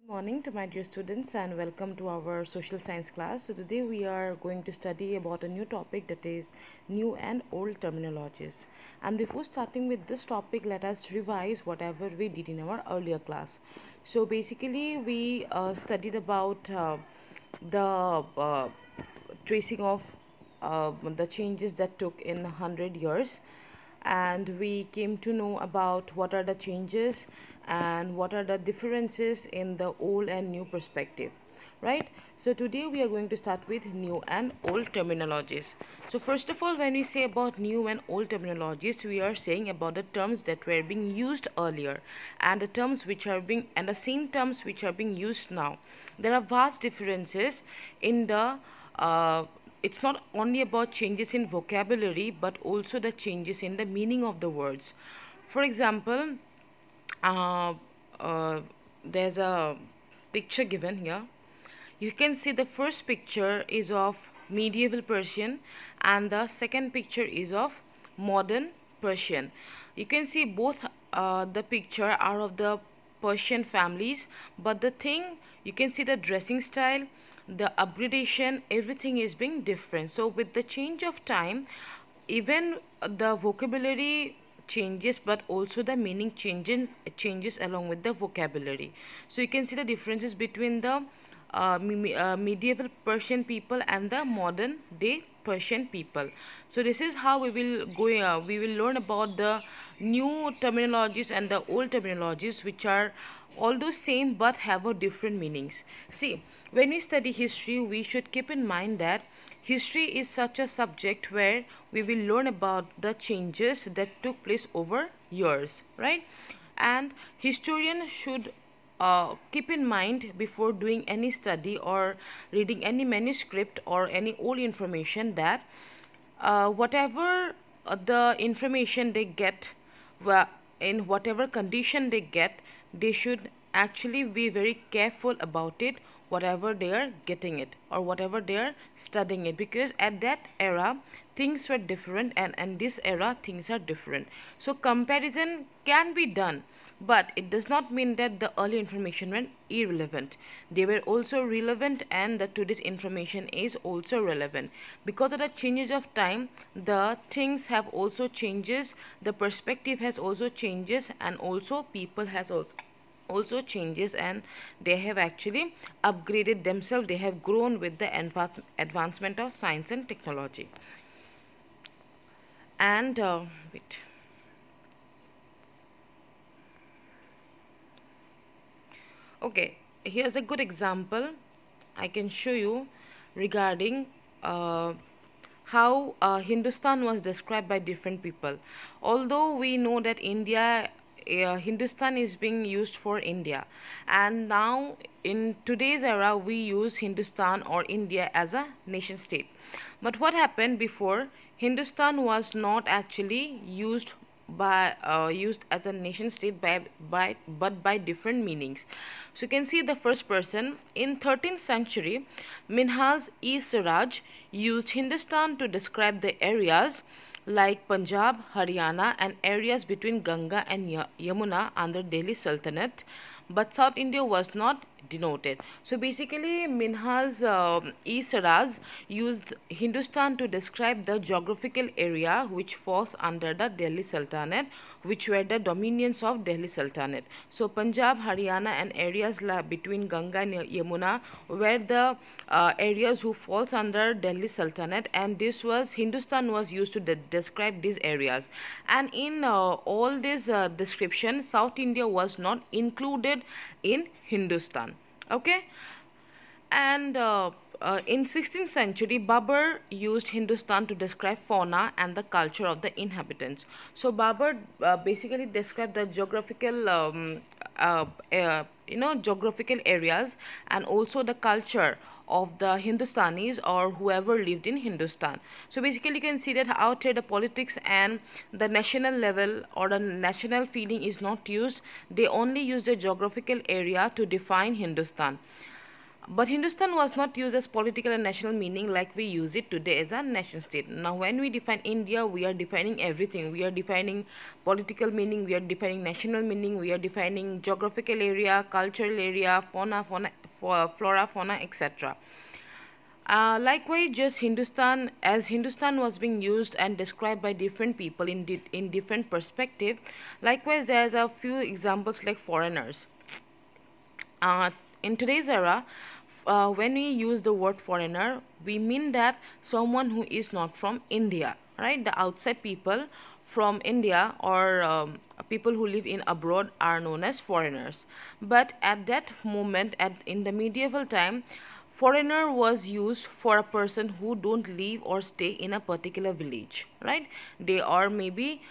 Morning to my dear students and welcome to our social science class. So today we are going to study about a new topic, that is new and old terminologies. And before starting with this topic, let us revise whatever we did in our earlier class. So basically we studied about the tracing of the changes that took in 100 years, and we came to know about what are the changes and what are the differences in the old and new perspective, right? So today we are going to start with new and old terminologies. So first of all, when we say about new and old terminologies, we are saying about the terms that were being used earlier and the terms which are being and the same terms which are being used now. There are vast differences in the it's not only about changes in vocabulary but also the changes in the meaning of the words. For example, uh, uh, there's a picture given here. You can see the first picture is of medieval Persian and the second picture is of modern Persian. You can see both the picture are of the Persian families, but the thing, you can see the dressing style, the upgradation, everything is being different. So with the change of time, even the vocabulary changes but also the meaning changes along with the vocabulary. So you can see the differences between the medieval Persian people and the modern day Persian people. So this is how we will learn about the new terminologies and the old terminologies, which are although same but have a different meanings. See, when we study history, we should keep in mind that history is such a subject where we will learn about the changes that took place over years, right? And historians should keep in mind before doing any study or reading any manuscript or any old information that whatever the information they get, in whatever condition they get, they should actually be very careful about it, whatever they are getting it or whatever they are studying it, because at that era things were different and this era things are different. So comparison can be done, but it does not mean that the early information were irrelevant. They were also relevant, and the today's information is also relevant. Because of the changes of time, the things have also changes, the perspective has also changes, and also people has also changes, and they have actually upgraded themselves. They have grown with the advancement of science and technology. And wait. Okay, here's a good example I can show you regarding how Hindustan was described by different people. Although we know that Hindustan is being used for India, and now in today's era we use Hindustan or India as a nation state. But what happened before? Hindustan was not actually used as a nation state but by different meanings. So you can see the first person in 13th century, Minhaj-e-Siraj used Hindustan to describe the areas like Punjab, Haryana, and areas between Ganga and Yamuna under Delhi Sultanate, but South India was not denoted. So basically, Minhaj-e-Siraj used Hindustan to describe the geographical area which falls under the Delhi Sultanate, which were the dominions of Delhi Sultanate. So Punjab, Haryana, and areas between Ganga and Yamuna were the areas who falls under Delhi Sultanate, and this was Hindustan was used to describe these areas. And in all this description, South India was not included in Hindustan. Okay. And in 16th century, Babur used Hindustan to describe fauna and the culture of the inhabitants. So Babur basically described the geographical geographical areas and also the culture of the Hindustanis or whoever lived in Hindustan. So basically you can see that out here the politics and the national level or the national feeling is not used. They only use the geographical area to define Hindustan. But Hindustan was not used as political and national meaning like we use it today as a nation state. Now when we define India, we are defining everything. We are defining political meaning, we are defining national meaning, we are defining geographical area, cultural area, flora, fauna, etc. Likewise, just Hindustan, as Hindustan was being used and described by different people in different perspective. Likewise, there's a few examples like foreigners. In today's era, when we use the word foreigner, we mean that someone who is not from India, right? The outside people from India, or people who live in abroad, are known as foreigners. But at that moment, in the medieval time, foreigner was used for a person who don't live or stay in a particular village, right? They are maybe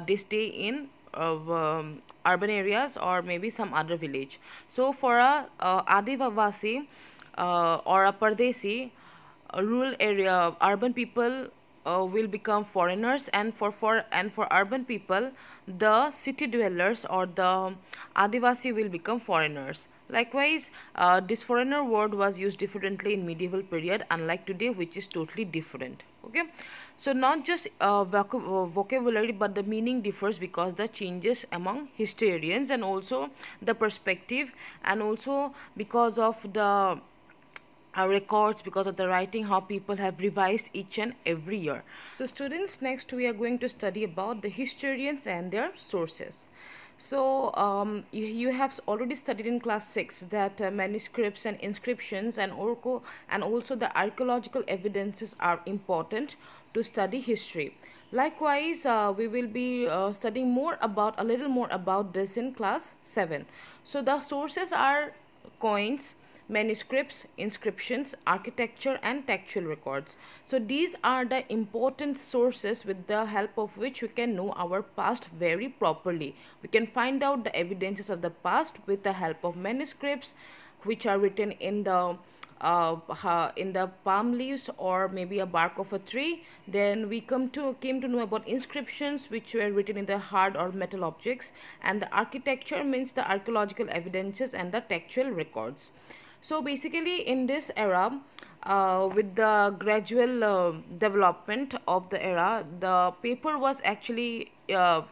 they stay in urban areas or maybe some other village. So for a Adivasi or a Pardesi, rural area, urban people will become foreigners, and for urban people, the city dwellers or the Adivasi will become foreigners. Likewise, this foreigner word was used differently in medieval period, unlike today, which is totally different. Okay, so not just vocabulary, but the meaning differs because the changes among historians, and also the perspective, and also because of the records, because of the writing, how people have revised each and every year. So students, next we are going to study about the historians and their sources. So you have already studied in class 6 that manuscripts and inscriptions and also the archaeological evidences are important to study history. Likewise, we will be studying a little more about this in class 7. So the sources are coins, manuscripts, inscriptions, architecture, and textual records. So these are the important sources with the help of which we can know our past very properly. We can find out the evidences of the past with the help of manuscripts, which are written in the palm leaves or maybe a bark of a tree. Then we came to know about inscriptions, which were written in the hard or metal objects, and the architecture means the archaeological evidences and the textual records. So basically in this era, with the gradual development of the era, the paper was actually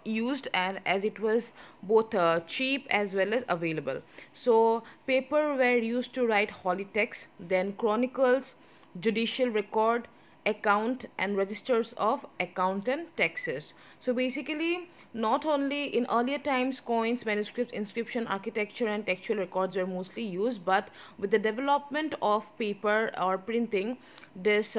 used, and as it was both cheap as well as available. So paper were used to write holy texts, then chronicles, judicial record, account, and registers of account and taxes. So basically, not only in earlier times coins, manuscripts, inscription, architecture, and textual records were mostly used, but with the development of paper or printing, this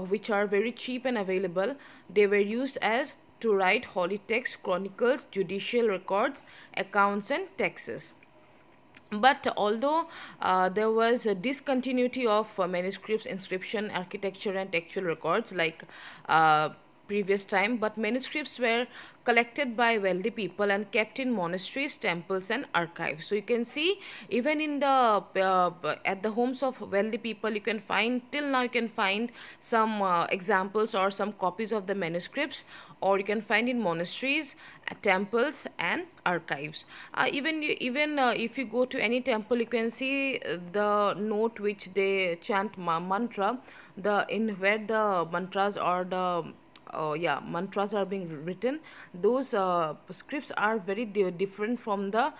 which are very cheap and available, they were used as to write holy texts, chronicles, judicial records, accounts, and taxes. But although there was a discontinuity of manuscripts, inscription, architecture, and textual records like previous time, but manuscripts were collected by wealthy people and kept in monasteries, temples, and archives. So you can see even in the at the homes of wealthy people, you can find till now you can find some examples or some copies of the manuscripts, or you can find in monasteries, temples, and archives. Even if you go to any temple, you can see the note which they chant mantra, in where the mantras or the mantras are being written. Those scripts are very different from the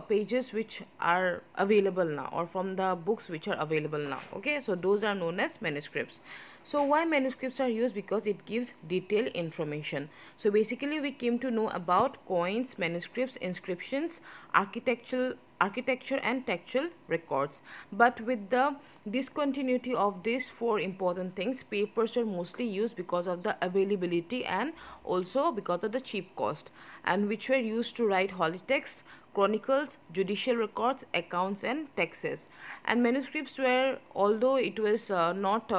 pages which are available now, or from the books which are available now. Okay, so those are known as manuscripts. So why manuscripts are used? Because it gives detailed information. So basically we came to know about coins, manuscripts, inscriptions, architecture, and textual records. But with the discontinuity of these four important things, papers were mostly used because of the availability and also because of the cheap cost, and which were used to write holy texts, chronicles, judicial records, accounts, and taxes. And manuscripts were, although it was not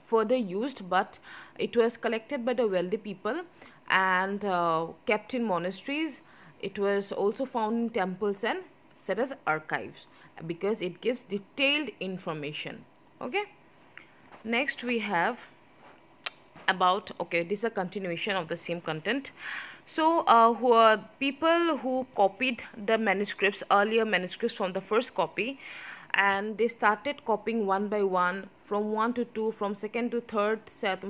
further used, but it was collected by the wealthy people and kept in monasteries. It was also found in temples and set as archives because it gives detailed information. Okay, next we have about, okay, this is a continuation of the same content. So, people who copied the manuscripts, earlier manuscripts from the first copy, and they started copying one by one, from 1 to 2, from second to third,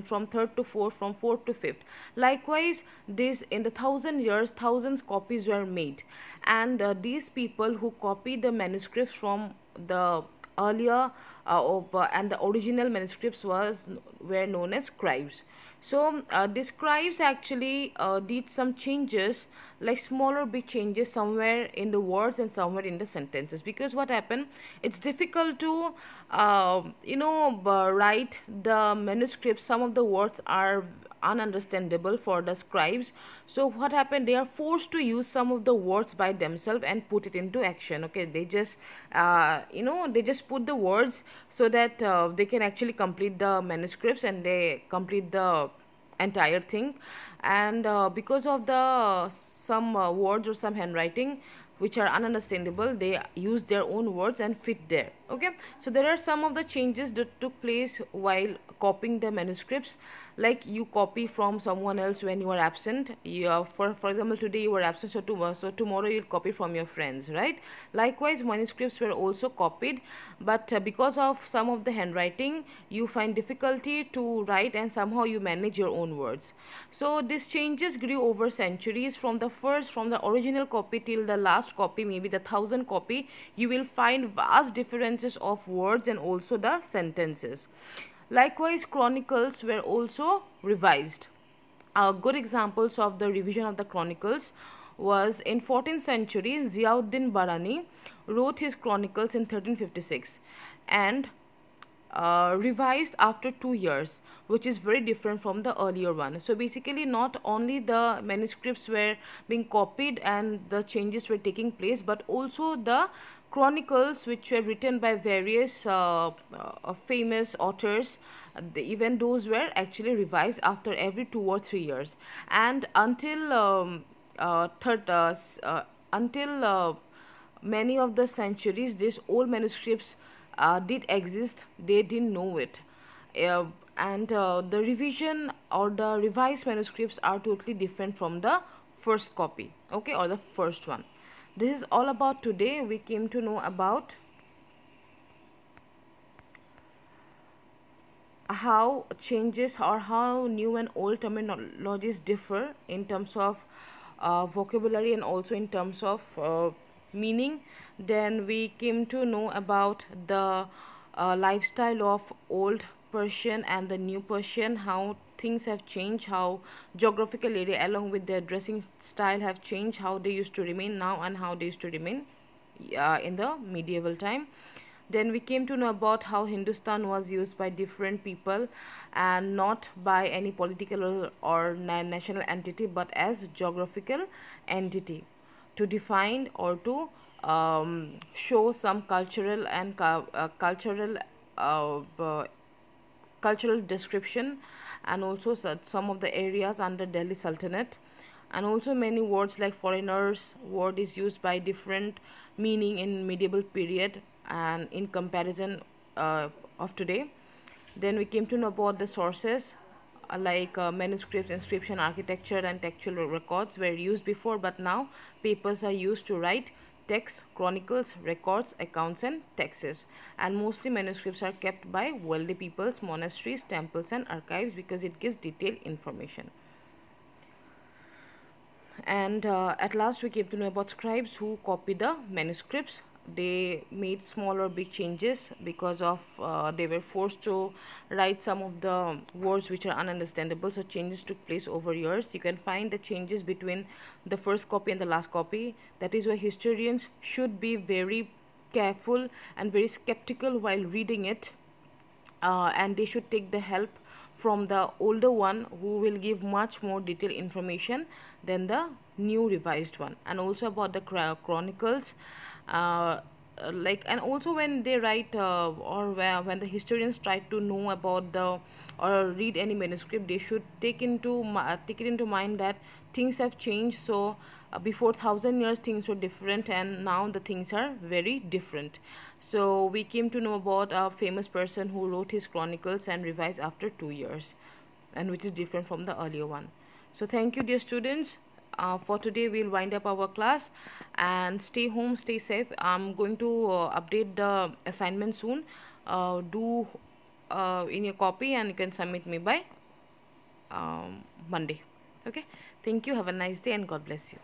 from third to fourth, from fourth to fifth. Likewise, this in the 1,000 years, thousands copies were made, and these people who copied the manuscripts from the earlier and the original manuscripts were known as scribes. So the scribes actually did some changes, like smaller big changes somewhere in the words and somewhere in the sentences, because what happened, it's difficult to write the manuscripts. Some of the words are ununderstandable for the scribes. So what happened, they are forced to use some of the words by themselves and put it into action. Okay, they just they just put the words so that they can actually complete the manuscripts, and they complete the entire thing. And because of the some words or some handwriting which are ununderstandable, they use their own words and fit there. Okay, so there are some of the changes that took place while copying the manuscripts. Like, you copy from someone else when you are absent. For example, today you were absent, so tomorrow you'll copy from your friends, right? Likewise, manuscripts were also copied, but because of some of the handwriting, you find difficulty to write, and somehow you manage your own words. So these changes grew over centuries. From the original copy till the last copy, maybe the 1,000 copy, you will find vast differences of words and also the sentences. Likewise, chronicles were also revised. Good examples of the revision of the chronicles was in 14th century, Ziauddin Barani wrote his chronicles in 1356, and revised after 2 years, which is very different from the earlier one. So basically, not only the manuscripts were being copied and the changes were taking place, but also the chronicles which were written by various famous authors, even those were actually revised after every 2 or 3 years. And until many of the centuries, these old manuscripts did exist, they didn't know it. uh, and the revision or the revised manuscripts are totally different from the first copy, okay, or the first one. This is all about today. We came to know about how changes or how new and old terminologies differ in terms of vocabulary and also in terms of meaning. Then we came to know about the lifestyle of old Persian and the new Persian, how things have changed, how geographical area along with their dressing style have changed, how they used to remain now and how they used to remain in the medieval time. Then we came to know about how Hindustan was used by different people and not by any political or national entity, but as geographical entity to define or to show some cultural and uh, uh, cultural description, and also some of the areas under Delhi Sultanate. And also many words like foreigners word is used by different meaning in medieval period and in comparison of today. Then we came to know about the sources, like manuscripts, inscription, architecture and textual records were used before, but now papers are used to write texts, chronicles, records, accounts and texts. And mostly manuscripts are kept by wealthy peoples, monasteries, temples and archives, because it gives detailed information. And at last we came to know about scribes who copy the manuscripts. They made small or big changes because of they were forced to write some of the words which are ununderstandable, so changes took place over years. You can find the changes between the first copy and the last copy. That is why historians should be very careful and very skeptical while reading it, and they should take the help from the older one, who will give much more detailed information than the new revised one. And also about the chronicles, like, and also when they write or when the historians try to know about the or read any manuscript, they should take it into mind that things have changed. So before 1,000 years things were different, and now the things are very different. So we came to know about a famous person who wrote his chronicles and revised after 2 years, and which is different from the earlier one. So thank you, dear students. For today, we'll wind up our class and stay home, stay safe. I'm going to update the assignment soon. Do in your copy and you can submit me by Monday. Okay. Thank you. Have a nice day and God bless you.